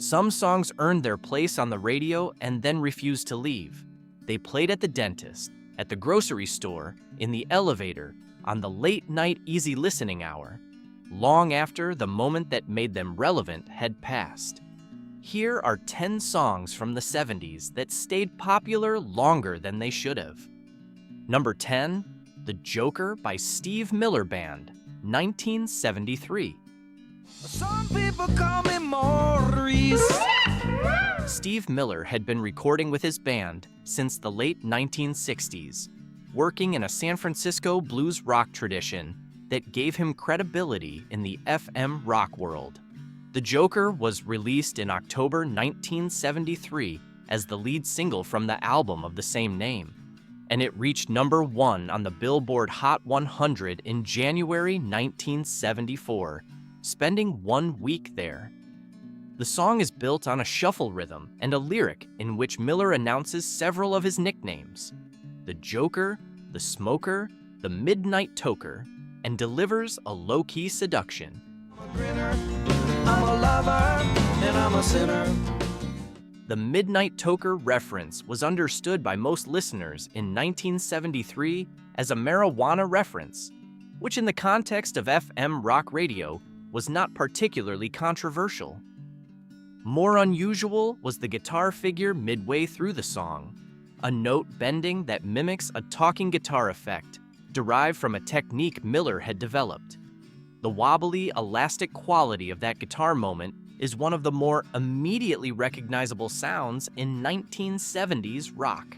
Some songs earned their place on the radio and then refused to leave. They played at the dentist, at the grocery store, in the elevator, on the late-night easy listening hour, long after the moment that made them relevant had passed. Here are 10 songs from the 70s that stayed popular longer than they should have. Number 10, The Joker by Steve Miller Band, 1973. Some people call me Maurice. Steve Miller had been recording with his band since the late 1960s, working in a San Francisco blues rock tradition that gave him credibility in the FM rock world. The Joker was released in October 1973 as the lead single from the album of the same name, and it reached number 1 on the Billboard Hot 100 in January 1974, spending 1 week there. The song is built on a shuffle rhythm and a lyric in which Miller announces several of his nicknames: the Joker, the Smoker, the Midnight Toker, and delivers a low-key seduction. I'm a grinner, I'm a lover, and I'm a sinner. The Midnight Toker reference was understood by most listeners in 1973 as a marijuana reference, which in the context of FM rock radio was not particularly controversial. More unusual was the guitar figure midway through the song, a note bending that mimics a talking guitar effect derived from a technique Miller had developed. The wobbly, elastic quality of that guitar moment is one of the more immediately recognizable sounds in 1970s rock.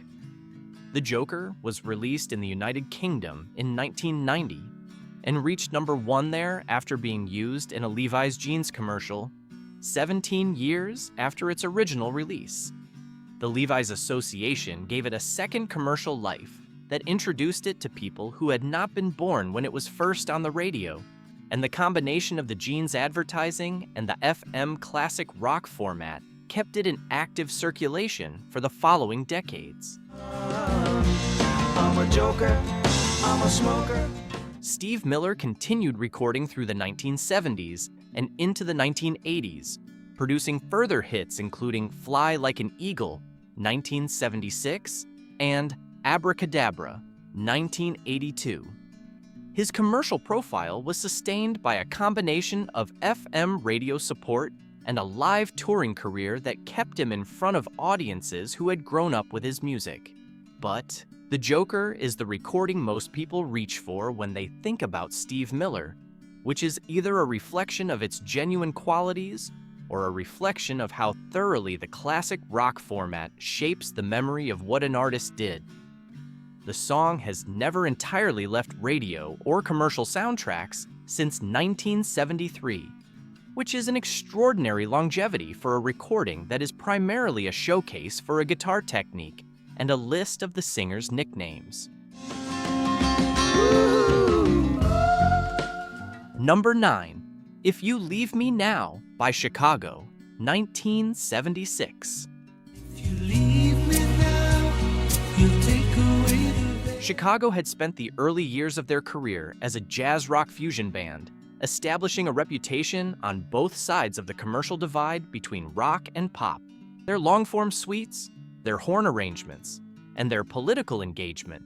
The Joker was released in the United Kingdom in 1990 and reached number 1 there after being used in a Levi's jeans commercial 17 years after its original release. The Levi's Association gave it a second commercial life that introduced it to people who had not been born when it was first on the radio, and the combination of the jeans advertising and the FM classic rock format kept it in active circulation for the following decades. I'm a joker, I'm a smoker. Steve Miller continued recording through the 1970s and into the 1980s, producing further hits including Fly Like an Eagle, 1976, and Abracadabra, 1982. His commercial profile was sustained by a combination of FM radio support and a live touring career that kept him in front of audiences who had grown up with his music. But The Joker is the recording most people reach for when they think about Steve Miller, which is either a reflection of its genuine qualities or a reflection of how thoroughly the classic rock format shapes the memory of what an artist did. The song has never entirely left radio or commercial soundtracks since 1973, which is an extraordinary longevity for a recording that is primarily a showcase for a guitar technique and a list of the singer's nicknames. Number 9, If You Leave Me Now by Chicago, 1976. You leave me now, you take away the Chicago had spent the early years of their career as a jazz rock fusion band, establishing a reputation on both sides of the commercial divide between rock and pop. Their long-form suites, their horn arrangements, and their political engagement,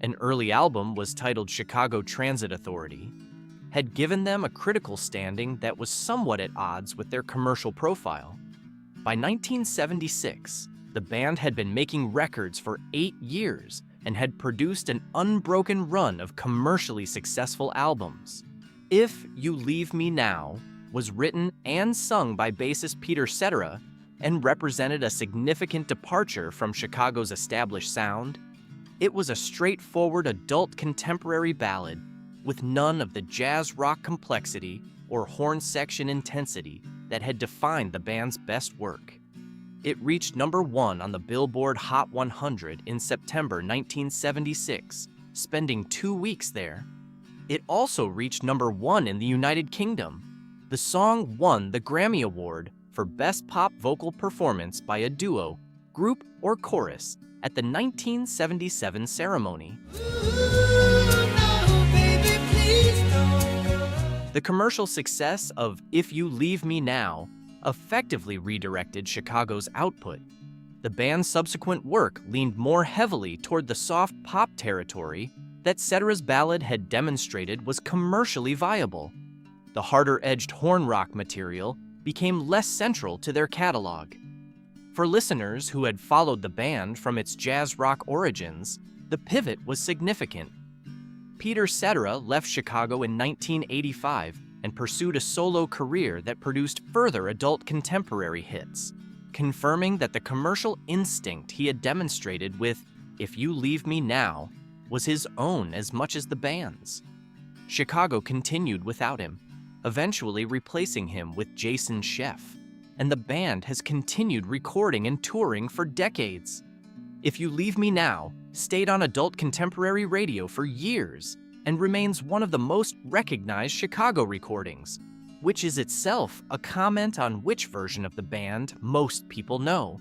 an early album was titled Chicago Transit Authority, had given them a critical standing that was somewhat at odds with their commercial profile. By 1976, the band had been making records for 8 years and had produced an unbroken run of commercially successful albums. If You Leave Me Now was written and sung by bassist Peter Cetera and represented a significant departure from Chicago's established sound, it was a straightforward adult contemporary ballad with none of the jazz rock complexity or horn section intensity that had defined the band's best work. It reached number 1 on the Billboard Hot 100 in September 1976, spending 2 weeks there. It also reached number 1 in the United Kingdom. The song won the Grammy Award for Best Pop Vocal Performance by a Duo, Group, or Chorus at the 1977 ceremony. The commercial success of If You Leave Me Now effectively redirected Chicago's output. The band's subsequent work leaned more heavily toward the soft pop territory that Cetera's ballad had demonstrated was commercially viable. The harder-edged horn rock material became less central to their catalog. For listeners who had followed the band from its jazz rock origins, the pivot was significant. Peter Cetera left Chicago in 1985 and pursued a solo career that produced further adult contemporary hits, confirming that the commercial instinct he had demonstrated with If You Leave Me Now was his own as much as the band's. Chicago continued without him, eventually replacing him with Jason Scheff, and the band has continued recording and touring for decades. If You Leave Me Now stayed on adult contemporary radio for years and remains one of the most recognized Chicago recordings, which is itself a comment on which version of the band most people know.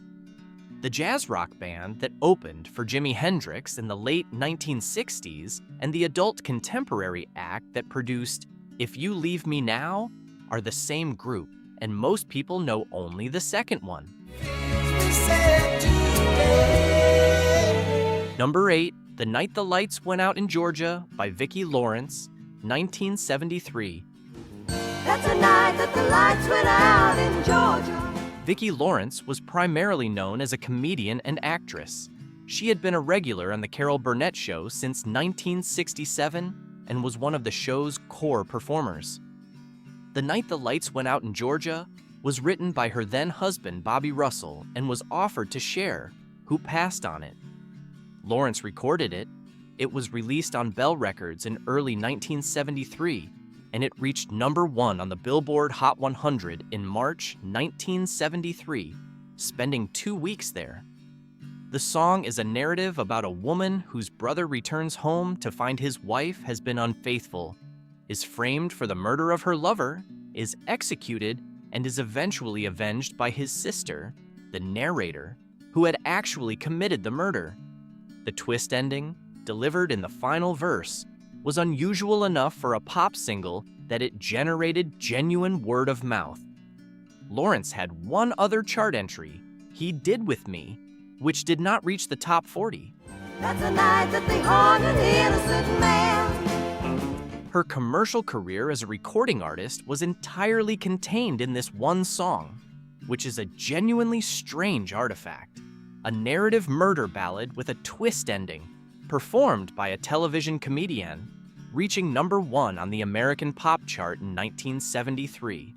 The jazz rock band that opened for Jimi Hendrix in the late 1960s and the adult contemporary act that produced If You Leave Me Now are the same group, and most people know only the second one. Number 8, The Night the Lights Went Out in Georgia by Vicki Lawrence, 1973. That's the night that the lights went out in Georgia. Vicki Lawrence was primarily known as a comedian and actress. She had been a regular on The Carol Burnett Show since 1967 and was one of the show's core performers. The Night the Lights Went Out in Georgia was written by her then-husband Bobby Russell and was offered to Cher, who passed on it. Lawrence recorded it. It was released on Bell Records in early 1973, and it reached number 1 on the Billboard Hot 100 in March 1973, spending 2 weeks there. The song is a narrative about a woman whose brother returns home to find his wife has been unfaithful, is framed for the murder of her lover, is executed, and is eventually avenged by his sister, the narrator, who had actually committed the murder. The twist ending, delivered in the final verse, was unusual enough for a pop single that it generated genuine word of mouth. Lawrence had one other chart entry, He Did With Me, which did not reach the top 40. That's the night that they hung an innocent man. Her commercial career as a recording artist was entirely contained in this one song, which is a genuinely strange artifact. A narrative murder ballad with a twist ending, performed by a television comedian, reaching number 1 on the American pop chart in 1973.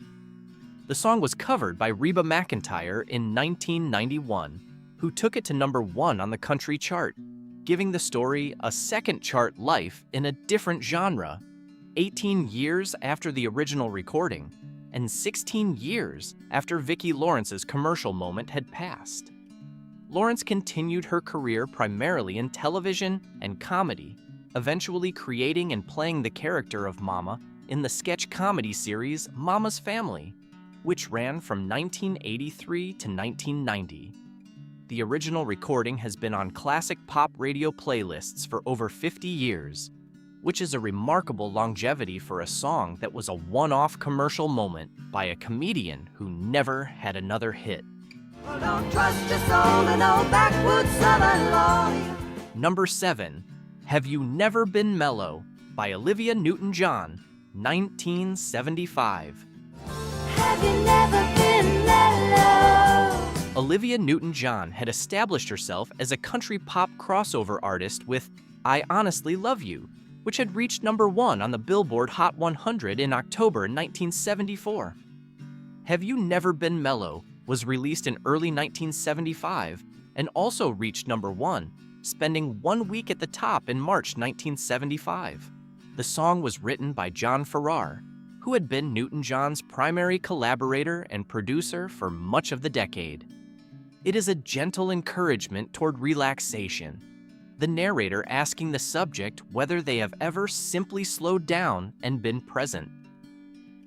The song was covered by Reba McEntire in 1991, who took it to number 1 on the country chart, giving the story a second chart life in a different genre, 18 years after the original recording, and 16 years after Vicki Lawrence's commercial moment had passed. Lawrence continued her career primarily in television and comedy, eventually creating and playing the character of Mama in the sketch comedy series Mama's Family, which ran from 1983 to 1990. The original recording has been on classic pop radio playlists for over 50 years, which is a remarkable longevity for a song that was a one-off commercial moment by a comedian who never had another hit. Well, don't trust your soul to no backwoods southern lawyer. Number 7, Have You Never Been Mellow by Olivia Newton-John, 1975. Have you never been mellow? Olivia Newton-John had established herself as a country pop crossover artist with I Honestly Love You, which had reached number 1 on the Billboard Hot 100 in October 1974. Have You Never Been Mellow was released in early 1975 and also reached number 1, spending 1 week at the top in March 1975. The song was written by John Farrar, who had been Newton-John's primary collaborator and producer for much of the decade. It is a gentle encouragement toward relaxation, the narrator asking the subject whether they have ever simply slowed down and been present.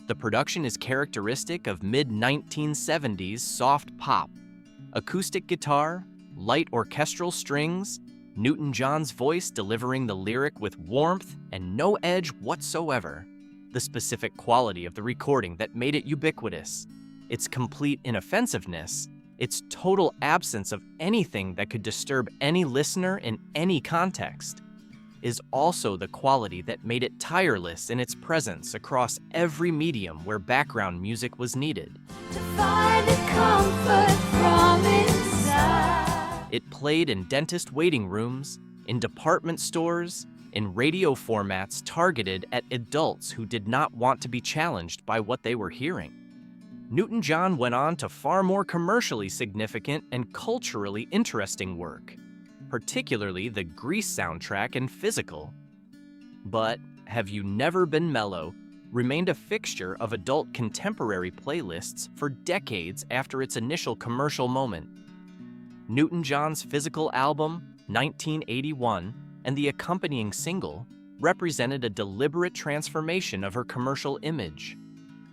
The production is characteristic of mid-1970s soft pop. Acoustic guitar, light orchestral strings, Newton-John's voice delivering the lyric with warmth and no edge whatsoever. The specific quality of the recording that made it ubiquitous. its complete inoffensiveness, its total absence of anything that could disturb any listener in any context, is also the quality that made it tireless in its presence across every medium where background music was needed. To find a comfort from inside. It played in dentist waiting rooms, in department stores, in radio formats targeted at adults who did not want to be challenged by what they were hearing. Newton-John went on to far more commercially significant and culturally interesting work, particularly the Grease soundtrack and Physical. But Have You Never Been Mellow remained a fixture of adult contemporary playlists for decades after its initial commercial moment. Newton-John's Physical album, 1981, and the accompanying single represented a deliberate transformation of her commercial image.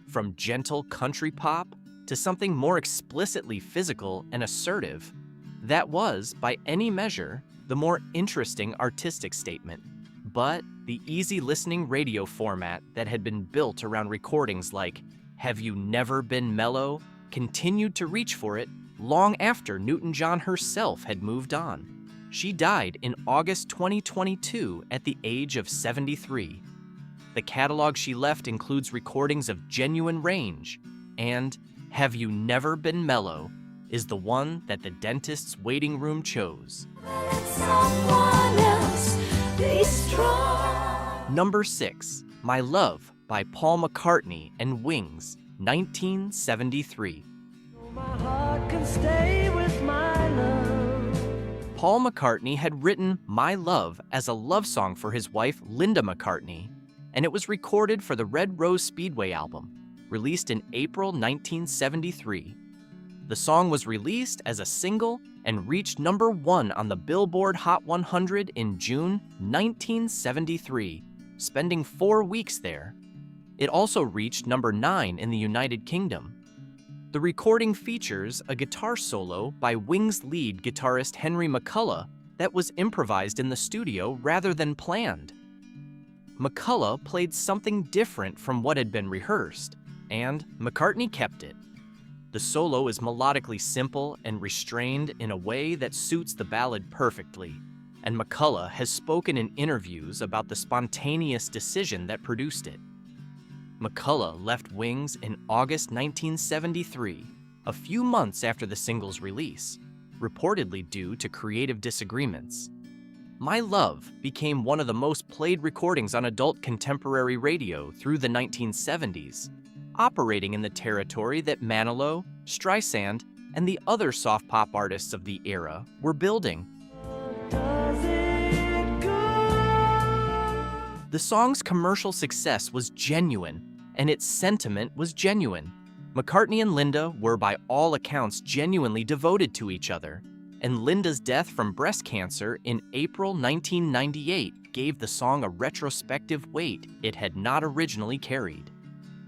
From gentle country pop to something more explicitly physical and assertive, that was, by any measure, the more interesting artistic statement. But the easy listening radio format that had been built around recordings like Have You Never Been Mellow continued to reach for it long after Newton-John herself had moved on. She died in August 2022 at the age of 73. The catalog she left includes recordings of Genuine Range, and Have You Never Been Mellow is the one that the dentist's waiting room chose. Let someone else be strong. Number 6, My Love by Paul McCartney and Wings, 1973. My heart can stay with my love. Paul McCartney had written My Love as a love song for his wife, Linda McCartney, and it was recorded for the Red Rose Speedway album, released in April 1973. The song was released as a single and reached number 1 on the Billboard Hot 100 in June 1973, spending 4 weeks there. It also reached number 9 in the United Kingdom. The recording features a guitar solo by Wings lead guitarist Henry McCullough that was improvised in the studio rather than planned. McCullough played something different from what had been rehearsed, and McCartney kept it. The solo is melodically simple and restrained in a way that suits the ballad perfectly, and McCullough has spoken in interviews about the spontaneous decision that produced it. McCullough left Wings in August 1973, a few months after the single's release, reportedly due to creative disagreements. My Love became one of the most played recordings on adult contemporary radio through the 1970s, operating in the territory that Manilow, Streisand, and the other soft pop artists of the era were building. The song's commercial success was genuine, and its sentiment was genuine. McCartney and Linda were, by all accounts, genuinely devoted to each other, and Linda's death from breast cancer in April 1998 gave the song a retrospective weight it had not originally carried.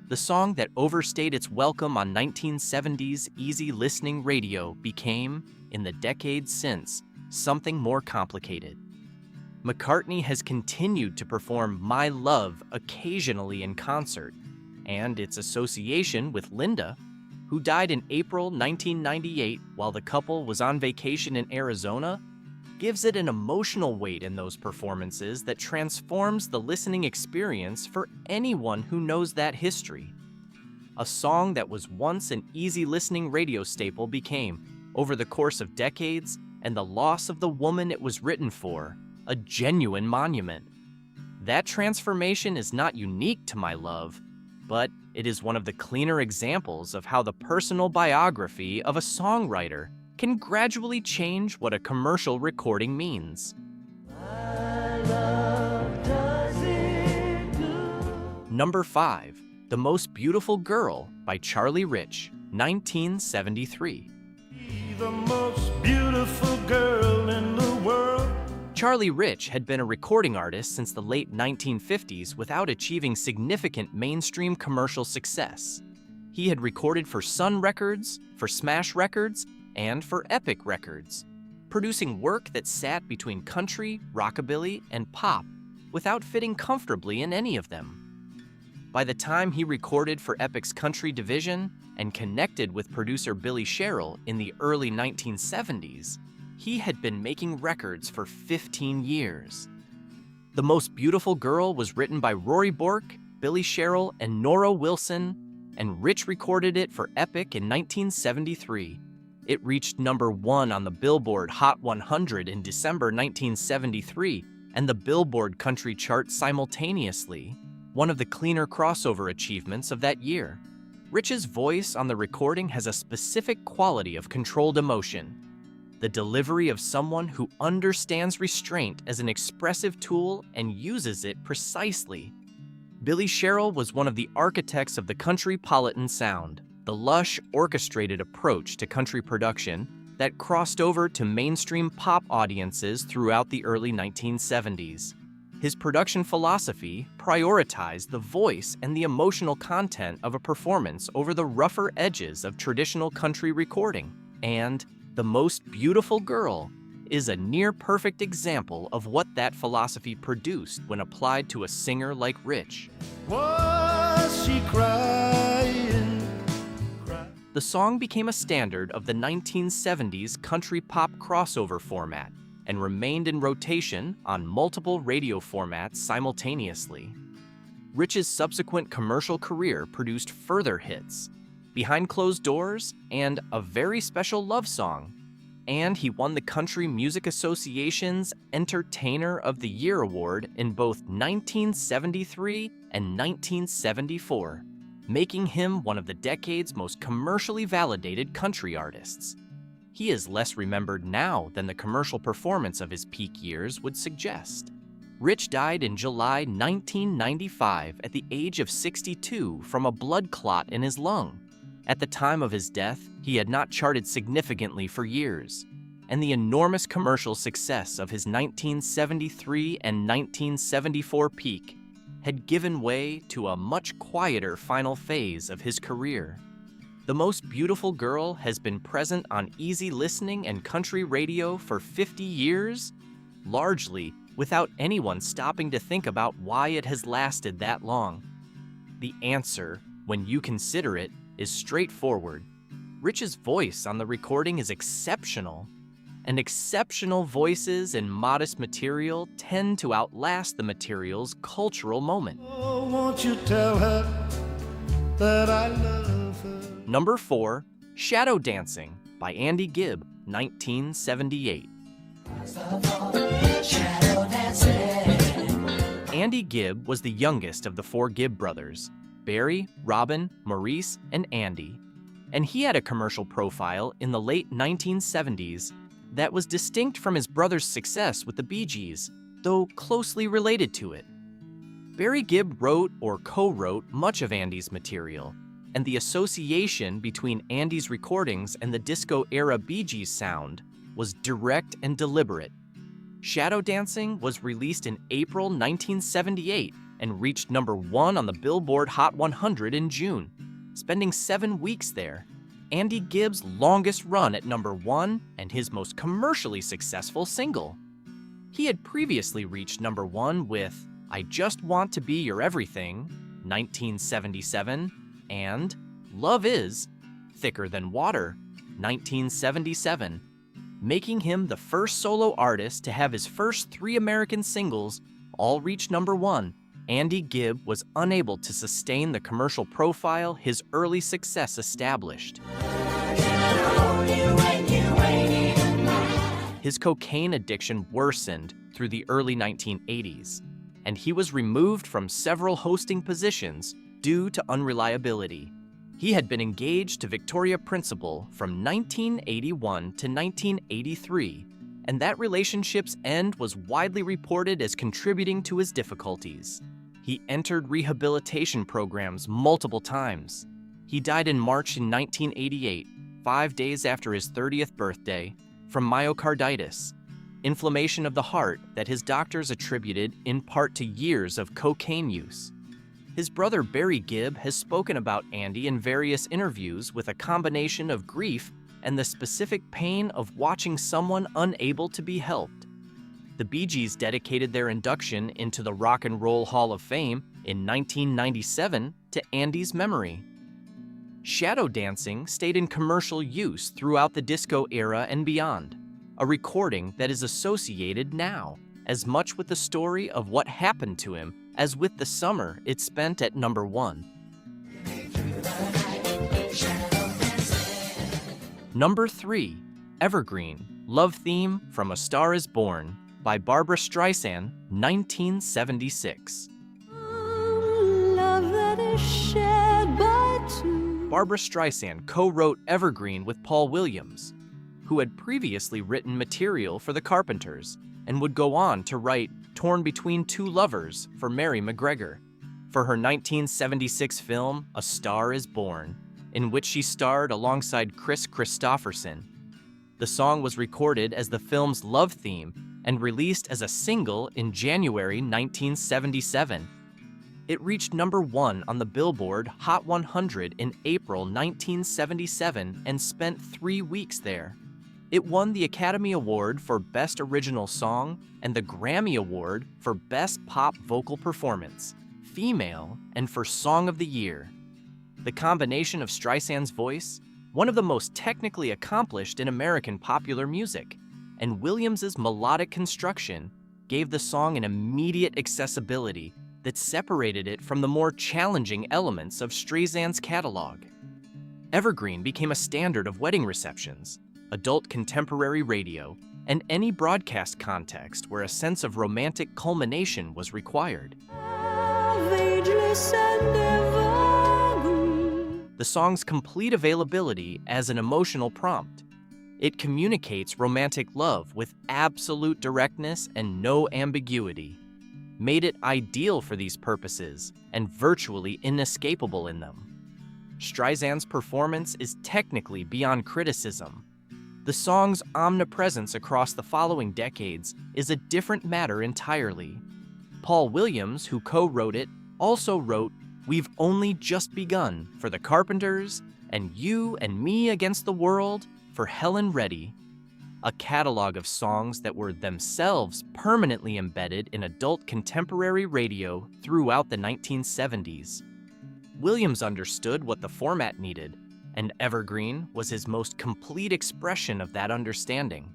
The song that overstayed its welcome on 1970s easy listening radio became, in the decades since, something more complicated. McCartney has continued to perform My Love occasionally in concert, and its association with Linda, who died in April 1998 while the couple was on vacation in Arizona, gives it an emotional weight in those performances that transforms the listening experience for anyone who knows that history. A song that was once an easy listening radio staple became, over the course of decades and the loss of the woman it was written for, a genuine monument. That transformation is not unique to My Love, but it is one of the cleaner examples of how the personal biography of a songwriter can gradually change what a commercial recording means. Number 5, The Most Beautiful Girl by Charlie Rich, 1973. The most beautiful girl in the world. Charlie Rich had been a recording artist since the late 1950s without achieving significant mainstream commercial success. He had recorded for Sun Records, for Smash Records, and for Epic Records, producing work that sat between country, rockabilly, and pop without fitting comfortably in any of them. By the time he recorded for Epic's country division and connected with producer Billy Sherrill in the early 1970s, he had been making records for 15 years. The Most Beautiful Girl was written by Rory Bork, Billy Sherrill, and Nora Wilson, and Rich recorded it for Epic in 1973. It reached #1 on the Billboard Hot 100 in December 1973 and the Billboard Country Chart simultaneously, one of the cleaner crossover achievements of that year. Rich's voice on the recording has a specific quality of controlled emotion, the delivery of someone who understands restraint as an expressive tool and uses it precisely. Billy Sherrill was one of the architects of the countrypolitan sound, the lush, orchestrated approach to country production that crossed over to mainstream pop audiences throughout the early 1970s. His production philosophy prioritized the voice and the emotional content of a performance over the rougher edges of traditional country recording, and The Most Beautiful Girl is a near-perfect example of what that philosophy produced when applied to a singer like Rich. Was she crying? The song became a standard of the 1970s country pop crossover format and remained in rotation on multiple radio formats simultaneously. Rich's subsequent commercial career produced further hits, Behind Closed Doors and A Very Special Love Song, and he won the Country Music Association's Entertainer of the Year award in both 1973 and 1974, making him one of the decade's most commercially validated country artists. He is less remembered now than the commercial performance of his peak years would suggest. Rich died in July 1995 at the age of 62 from a blood clot in his lung. At the time of his death, he had not charted significantly for years, and the enormous commercial success of his 1973 and 1974 peak had given way to a much quieter final phase of his career. The Most Beautiful Girl has been present on easy listening and country radio for 50 years, largely without anyone stopping to think about why it has lasted that long. The answer, when you consider it, is straightforward. Rich's voice on the recording is exceptional, and exceptional voices in modest material tend to outlast the material's cultural moment. Oh, won't you tell her that I love her? Number 4, Shadow Dancing by Andy Gibb, 1978. Andy Gibb was the youngest of the 4 Gibb brothers, Barry, Robin, Maurice, and Andy, and he had a commercial profile in the late 1970s that was distinct from his brother's success with the Bee Gees, though closely related to it. Barry Gibb wrote or co-wrote much of Andy's material, and the association between Andy's recordings and the disco-era Bee Gees sound was direct and deliberate. Shadow Dancing was released in April 1978 and reached #1 on the Billboard Hot 100 in June, spending 7 weeks there. Andy Gibb's longest run at #1 and his most commercially successful single. He had previously reached #1 with I Just Want to Be Your Everything, 1977, and Love Is Thicker Than Water, 1977, making him the first solo artist to have his first 3 American singles all reach #1. Andy Gibb was unable to sustain the commercial profile his early success established. His cocaine addiction worsened through the early 1980s, and he was removed from several hosting positions due to unreliability. He had been engaged to Victoria Principal from 1981 to 1983, and that relationship's end was widely reported as contributing to his difficulties. He entered rehabilitation programs multiple times. He died in March in 1988, 5 days after his 30th birthday, from myocarditis, inflammation of the heart that his doctors attributed in part to years of cocaine use. His brother Barry Gibb has spoken about Andy in various interviews with a combination of grief and the specific pain of watching someone unable to be helped. The Bee Gees dedicated their induction into the Rock and Roll Hall of Fame in 1997 to Andy's memory. Shadow dancing stayed in commercial use throughout the disco era and beyond, a recording that is associated now as much with the story of what happened to him as with the summer it spent at number 1. Number 3, Evergreen, Love Theme from A Star Is Born by Barbra Streisand, 1976. Love that is shared by two. Barbra Streisand co-wrote Evergreen with Paul Williams, who had previously written material for the Carpenters and would go on to write Torn Between Two Lovers for Mary McGregor for her 1976 film A Star Is Born, in which she starred alongside Chris Christopherson. The song was recorded as the film's love theme and released as a single in January 1977. It reached number 1 on the Billboard Hot 100 in April 1977 and spent 3 weeks there. It won the Academy Award for Best Original Song and the Grammy Award for Best Pop Vocal Performance, Female, and for Song of the Year. The combination of Streisand's voice, one of the most technically accomplished in American popular music, and Williams's melodic construction gave the song an immediate accessibility that separated it from the more challenging elements of Streisand's catalog. Evergreen became a standard of wedding receptions, adult contemporary radio, and any broadcast context where a sense of romantic culmination was required. Ageless and evergreen. The song's complete availability as an emotional prompt. It communicates romantic love with absolute directness and no ambiguity, made it ideal for these purposes and virtually inescapable in them. Streisand's performance is technically beyond criticism. The song's omnipresence across the following decades is a different matter entirely. Paul Williams, who co-wrote it, also wrote We've Only Just Begun for the Carpenters and You and Me Against the World for Helen Reddy, a catalog of songs that were themselves permanently embedded in adult contemporary radio throughout the 1970s. Williams understood what the format needed, and Evergreen was his most complete expression of that understanding.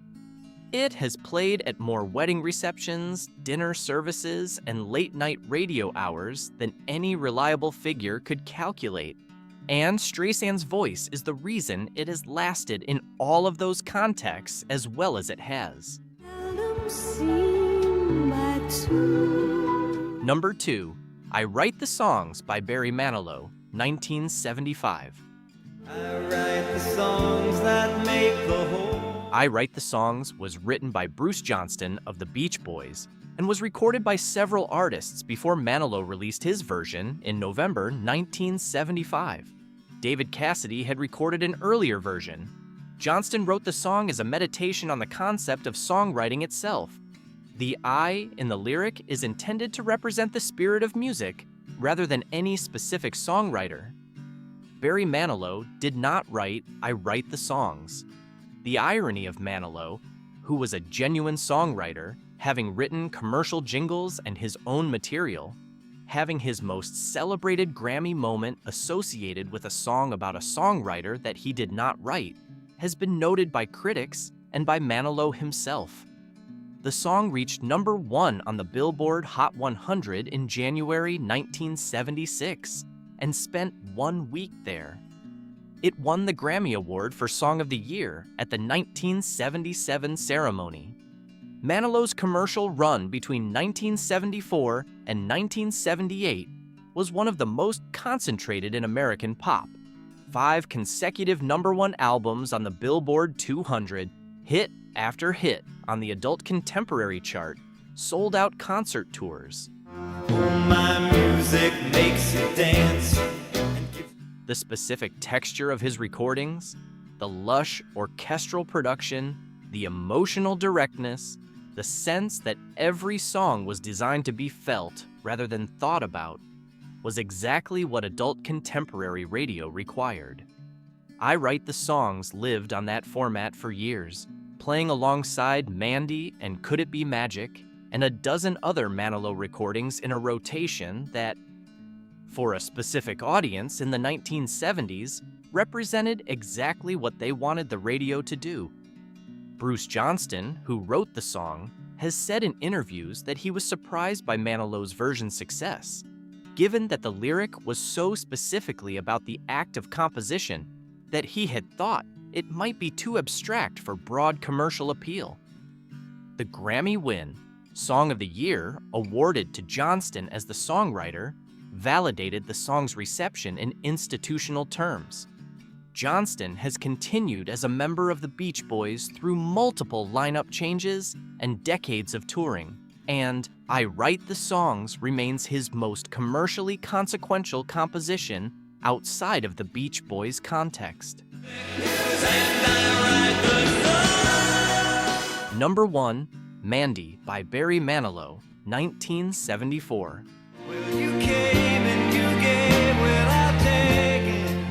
It has played at more wedding receptions, dinner services, and late-night radio hours than any reliable figure could calculate. And Streisand's voice is the reason it has lasted in all of those contexts as well as it has. Seldom seen by two. Number 2, I Write the Songs by Barry Manilow, 1975. I write the songs that make the whole. I Write the Songs was written by Bruce Johnston of the Beach Boys and was recorded by several artists before Manilow released his version in November 1975. David Cassidy had recorded an earlier version. Johnston wrote the song as a meditation on the concept of songwriting itself. The I in the lyric is intended to represent the spirit of music rather than any specific songwriter. Barry Manilow did not write I Write the Songs. The irony of Manilow, who was a genuine songwriter, having written commercial jingles and his own material, having his most celebrated Grammy moment associated with a song about a songwriter that he did not write, has been noted by critics and by Manilow himself. The song reached number 1 on the Billboard Hot 100 in January 1976 and spent 1 week there. It won the Grammy Award for Song of the Year at the 1977 ceremony. Manilow's commercial run between 1974 and 1978 was one of the most concentrated in American pop. 5 consecutive number 1 albums on the Billboard 200, hit after hit on the adult contemporary chart, sold-out concert tours. Oh, my music makes you dance. The specific texture of his recordings, the lush orchestral production, the emotional directness, the sense that every song was designed to be felt rather than thought about, was exactly what adult contemporary radio required. I Write the Songs lived on that format for years, playing alongside Mandy and Could It Be Magic, and a dozen other Manilow recordings in a rotation that, for a specific audience in the 1970s, represented exactly what they wanted the radio to do. Bruce Johnston, who wrote the song, has said in interviews that he was surprised by Manilow's version's success, given that the lyric was so specifically about the act of composition that he had thought it might be too abstract for broad commercial appeal. The Grammy win, Song of the Year, awarded to Johnston as the songwriter, validated the song's reception in institutional terms. Johnston has continued as a member of the Beach Boys through multiple lineup changes and decades of touring, and I Write the Songs remains his most commercially consequential composition outside of the Beach Boys context. Number 1, Mandy by Barry Manilow, 1974.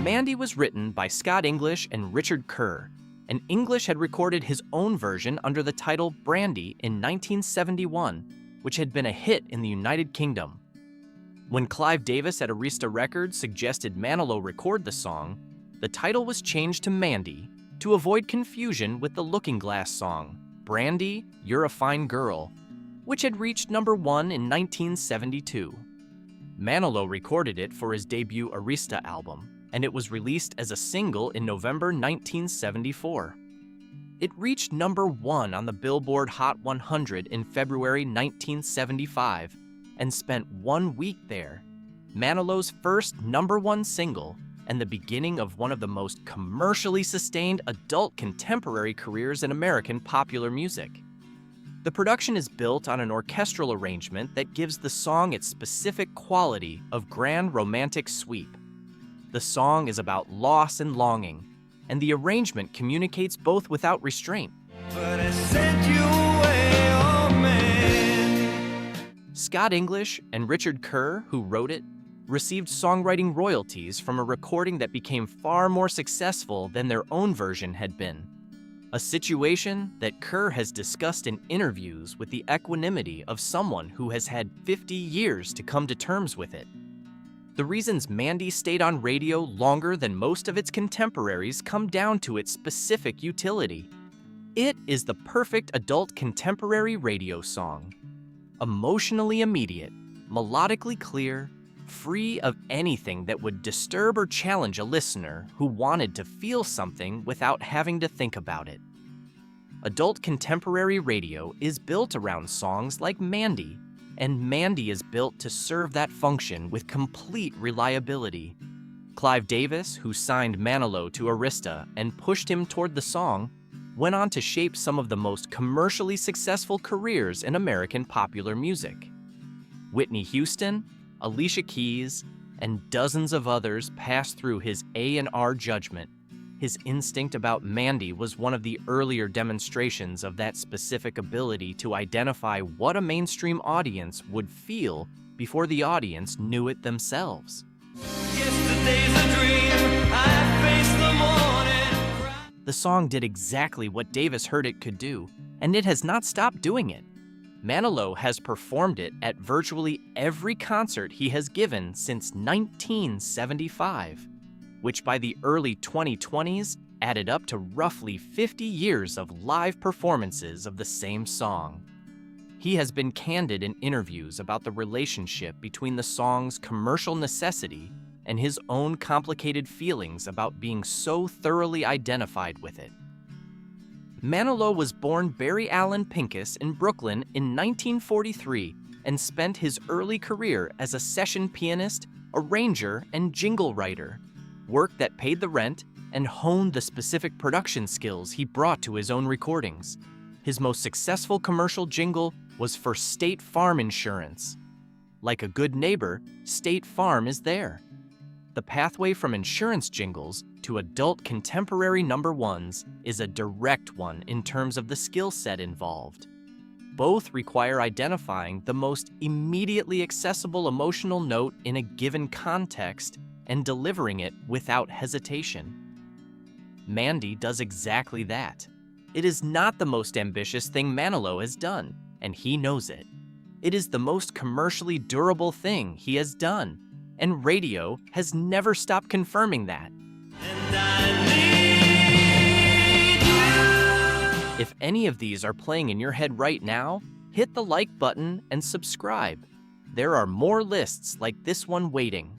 Mandy was written by Scott English and Richard Kerr, and English had recorded his own version under the title Brandy in 1971, which had been a hit in the United Kingdom. When Clive Davis at Arista Records suggested Manilow record the song, the title was changed to Mandy to avoid confusion with the Looking Glass song, Brandy, You're a Fine Girl, which had reached number 1 in 1972. Manilow recorded it for his debut Arista album, and it was released as a single in November 1974. It reached number 1 on the Billboard Hot 100 in February 1975 and spent 1 week there, Manilow's first number 1 single and the beginning of one of the most commercially sustained adult contemporary careers in American popular music. The production is built on an orchestral arrangement that gives the song its specific quality of grand romantic sweep. The song is about loss and longing, and the arrangement communicates both without restraint. But I sent you away, oh man. Scott English and Richard Kerr, who wrote it, received songwriting royalties from a recording that became far more successful than their own version had been. A situation that Kerr has discussed in interviews with the equanimity of someone who has had 50 years to come to terms with it. The reasons Mandy stayed on radio longer than most of its contemporaries come down to its specific utility. It is the perfect adult contemporary radio song. Emotionally immediate, melodically clear, free of anything that would disturb or challenge a listener who wanted to feel something without having to think about it. Adult contemporary radio is built around songs like Mandy, and Mandy is built to serve that function with complete reliability. Clive Davis, who signed Manilow to Arista and pushed him toward the song, went on to shape some of the most commercially successful careers in American popular music. Whitney Houston, Alicia Keys, and dozens of others passed through his A&R judgment. His instinct about Mandy was one of the earlier demonstrations of that specific ability to identify what a mainstream audience would feel before the audience knew it themselves. Yesterday's a dream, I face the morning. The song did exactly what Davis heard it could do, and it has not stopped doing it. Manilow has performed it at virtually every concert he has given since 1975, which by the early 2020s added up to roughly 50 years of live performances of the same song. He has been candid in interviews about the relationship between the song's commercial necessity and his own complicated feelings about being so thoroughly identified with it. Manilow was born Barry Allen Pincus in Brooklyn in 1943 and spent his early career as a session pianist, arranger, and jingle writer, work that paid the rent and honed the specific production skills he brought to his own recordings. His most successful commercial jingle was for State Farm Insurance. Like a good neighbor, State Farm is there. The pathway from insurance jingles to adult contemporary number ones is a direct one in terms of the skill set involved. Both require identifying the most immediately accessible emotional note in a given context and delivering it without hesitation. Mandy does exactly that. It is not the most ambitious thing Manilow has done, and he knows it. It is the most commercially durable thing he has done, and radio has never stopped confirming that. If any of these are playing in your head right now, hit the like button and subscribe. There are more lists like this one waiting.